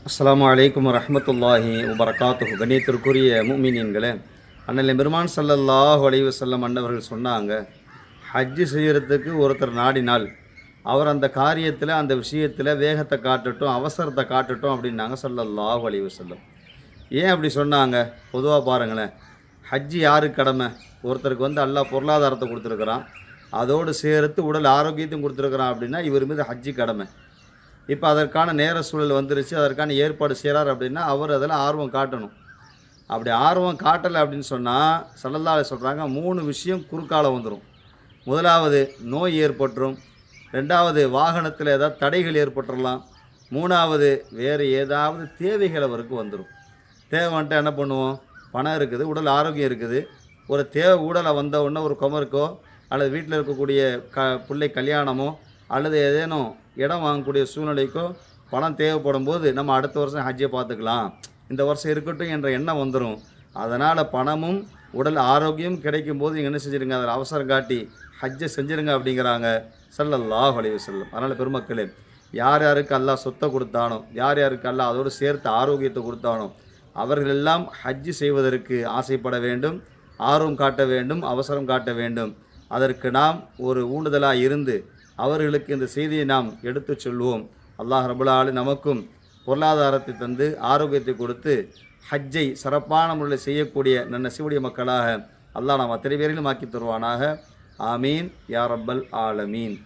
அஸ்ஸலாமு அலைக்கும் வரஹ்மத்துல்லாஹி வபரகாத்துஹு. கண்ணியத்திற்குரிய முஃமினீன்களே, அண்ணல் பெருமான் ஸல்லல்லாஹு அலைஹி வஸல்லம் அன்னவர்கள் சொன்னாங்க, ஹஜ்ஜு செய்கிறதுக்கு ஒருத்தர் நாடினால் அவர் அந்த காரியத்தில் அந்த விஷயத்தில் வேகத்தை காட்டட்டும், அவசரத்தை காட்டட்டும் அப்படின்னாங்க ஸல்லல்லாஹு அலைஹி வஸல்லம். ஏன் அப்படி சொன்னாங்க? பொதுவாக பாருங்களேன், ஹஜ்ஜு யாருக்கு கடமை? ஒருத்தருக்கு அல்லாஹ் பொருளாதாரத்தை கொடுத்துருக்குறான், அதோடு சேர்த்து உடல் ஆரோக்கியத்தையும் கொடுத்துருக்குறான் அப்படின்னா இவர் மீது ஹஜ்ஜு கடமை. இப்போ அதற்கான நேர சூழல் வந்துருச்சு, அதற்கான ஏற்பாடு செய்கிறார் அப்படின்னா அவர் அதில் ஆர்வம் காட்டணும். அப்படி ஆர்வம் காட்டலை அப்படின்னு சொன்னால் ஸல்லல்லாஹு அலைஹி சொல்கிறாங்க, 3 விஷயம் குறுக்கால வந்துடும். முதலாவது நோய் ஏற்பட்டுரும், 2வது வாகனத்தில் ஏதாவது தடைகள் ஏற்பட்டுடலாம், 3வது வேறு ஏதாவது தேவைகள் அவருக்கு வந்துடும். தேவை வந்துட்டு என்ன பண்ணுவோம்? பணம் இருக்குது, உடல் ஆரோக்கியம் இருக்குது, ஒரு தேவை ஊடலை வந்த உடனே ஒரு குமருக்கோ அல்லது வீட்டில் இருக்கக்கூடிய பிள்ளை கல்யாணமோ அல்லது ஏதேனும் இடம் வாங்கக்கூடிய சூழ்நிலைக்கோ பணம் தேவைப்படும் போது நம்ம அடுத்த வருஷம் ஹஜ்ஜை பார்த்துக்கலாம், இந்த வருஷம் இருக்கட்டும் என்ற எண்ணம் வந்துடும். அதனால் பணமும் உடல் ஆரோக்கியம் கிடைக்கும் போது நீங்கள் என்ன செஞ்சுருங்க, அதில் அவசரம் காட்டி ஹஜ்ஜை செஞ்சுருங்க அப்படிங்கிறாங்க ஸல்லல்லாஹு அலைஹி வஸல்லம். அதனால் பெருமக்களே, யார் யாருக்கு அல்லாஹ் சொத்தை கொடுத்தானோ, யார் யாருக்கு அல்லாஹ் அதோடு சேர்த்து ஆரோக்கியத்தை கொடுத்தானோ அவர்களெல்லாம் ஹஜ்ஜு செய்வதற்கு ஆசைப்பட வேண்டும், ஆர்வம் காட்ட வேண்டும், அவசரம் காட்ட வேண்டும். அதற்கு நாம் ஒரு ஊண்டுதலாக இருந்து அவர்களுக்கு இந்த செய்தியை நாம் எடுத்து சொல்வோம். அல்லாஹ் ரப்பல் ஆலமீன் நமக்கும் பொருளாதாரத்தை தந்து ஆரோக்கியத்தை கொடுத்து ஹஜ்ஜை சிறப்பான முறையில் செய்யக்கூடிய நன்னசிவுடைய மக்களாக அல்லாஹ் நாம் அத்தனை பேரிலும் ஆக்கி தருவானாக. ஆமீன் யா ரப்பல் ஆலமீன்.